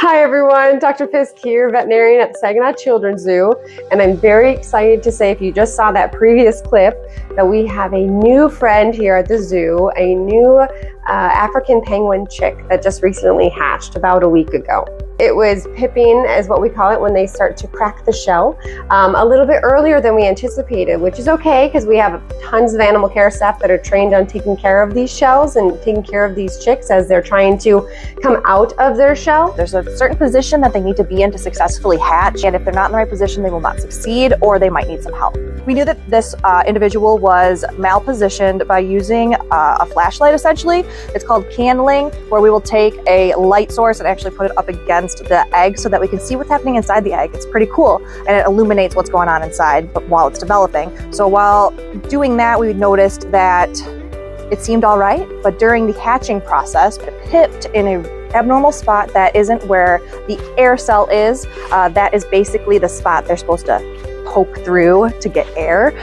Hi everyone, Dr. Fisk here, veterinarian at the Saginaw Children's Zoo, and I'm very excited to say, if you just saw that previous clip, that we have a new friend here at the zoo, a new African penguin chick that just recently hatched about a week ago. It was pipping, is what we call it, when they start to crack the shell, a little bit earlier than we anticipated, which is okay because we have tons of animal care staff that are trained on taking care of these shells and taking care of these chicks as they're trying to come out of their shell. There's a certain position that they need to be in to successfully hatch, and if they're not in the right position, they will not succeed, or they might need some help. We knew that this individual was malpositioned by using a flashlight, essentially. It's called candling, where we will take a light source and actually put it up against the egg so that we can see what's happening inside the egg. It's pretty cool, and it illuminates what's going on inside but while it's developing. So while doing that, we noticed that it seemed all right, but during the hatching process, it pipped in an abnormal spot that isn't where the air cell is. That is basically the spot they're supposed to poke through to get air,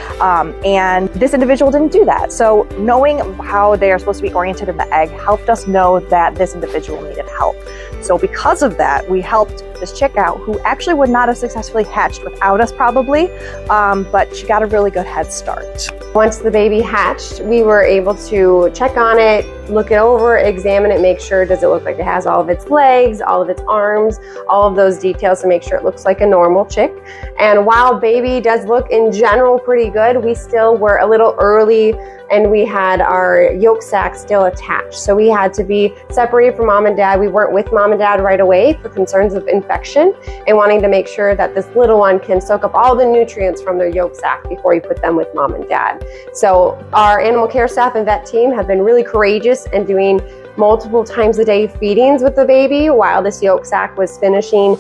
and this individual didn't do that. So knowing how they are supposed to be oriented in the egg helped us know that this individual needed help. So because of that, we helped this chick out, who actually would not have successfully hatched without us probably, but she got a really good head start. Once the baby hatched, we were able to check on it, look it over, examine it, make sure, does it look like it has all of its legs, all of its arms, all of those details to make sure it looks like a normal chick. And while baby does look in general pretty good, we still were a little early and we had our yolk sac still attached. So we had to be separated from mom and dad. We weren't with mom and dad right away for concerns of infection and wanting to make sure that this little one can soak up all the nutrients from their yolk sac before you put them with mom and dad. So our animal care staff and vet team have been really courageous and doing multiple times a day feedings with the baby while this yolk sac was finishing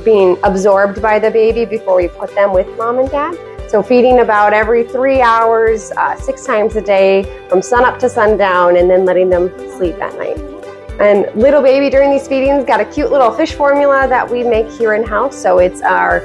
being absorbed by the baby before we put them with mom and dad. So feeding about every 3 hours, 6 times a day from sunup to sundown, and then letting them sleep at night. And little baby during these feedings got a cute little fish formula that we make here in-house. So it's our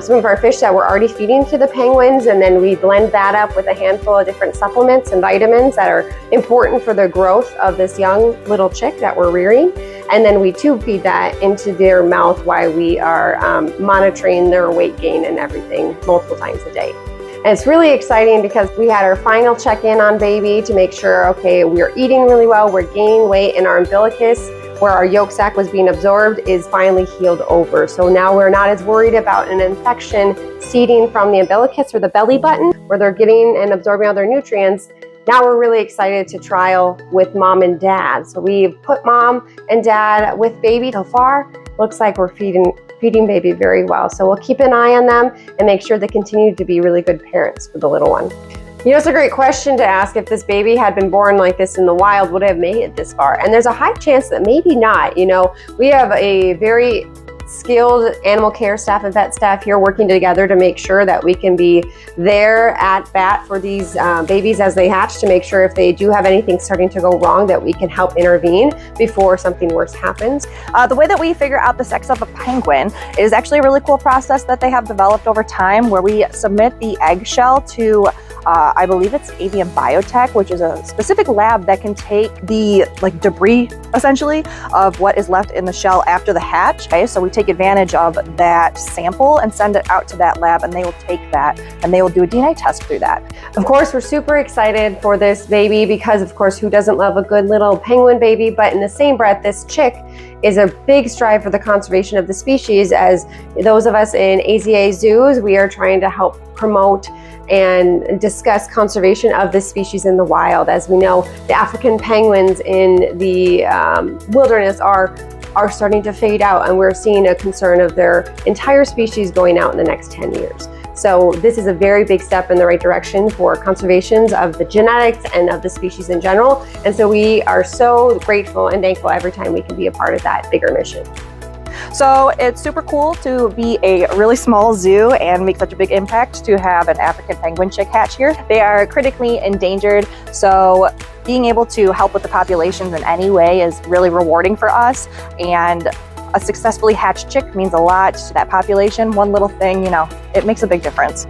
some of our fish that we're already feeding to the penguins, and then we blend that up with a handful of different supplements and vitamins that are important for the growth of this young little chick that we're rearing. And then we tube feed that into their mouth while we are monitoring their weight gain and everything multiple times a day. And it's really exciting because we had our final check-in on baby to make sure, okay, we're eating really well, we're gaining weight, and our umbilicus, where our yolk sac was being absorbed, is finally healed over. So now we're not as worried about an infection seeding from the umbilicus or the belly button, where they're getting and absorbing all their nutrients. Now we're really excited to trial with mom and dad. So we've put mom and dad with baby. So far, looks like we're feeding baby very well. So we'll keep an eye on them and make sure they continue to be really good parents for the little one. You know, it's a great question to ask. If this baby had been born like this in the wild, would it have made it this far? And there's a high chance that maybe not. You know, we have a very skilled animal care staff and vet staff here working together to make sure that we can be there at bat for these babies as they hatch, to make sure if they do have anything starting to go wrong that we can help intervene before something worse happens. The way that we figure out the sex of a penguin is actually a really cool process that they have developed over time, where we submit the eggshell to I believe it's Avian Biotech, which is a specific lab that can take the debris, essentially, of what is left in the shell after the hatch. Okay, so we take advantage of that sample and send it out to that lab, and they will take that and they will do a DNA test through that. Of course, we're super excited for this baby because, of course, who doesn't love a good little penguin baby? But in the same breath, this chick is a big strive for the conservation of the species. As those of us in AZA zoos, we are trying to help promote and discuss conservation of this species in the wild. As we know, the African penguins in the wilderness are starting to fade out, and we're seeing a concern of their entire species going out in the next 10 years. So this is a very big step in the right direction for conservation of the genetics and of the species in general. And so we are so grateful and thankful every time we can be a part of that bigger mission. So it's super cool to be a really small zoo and make such a big impact to have an African penguin chick hatch here. They are critically endangered, so being able to help with the populations in any way is really rewarding for us. And a successfully hatched chick means a lot to that population. One little thing, you know, it makes a big difference.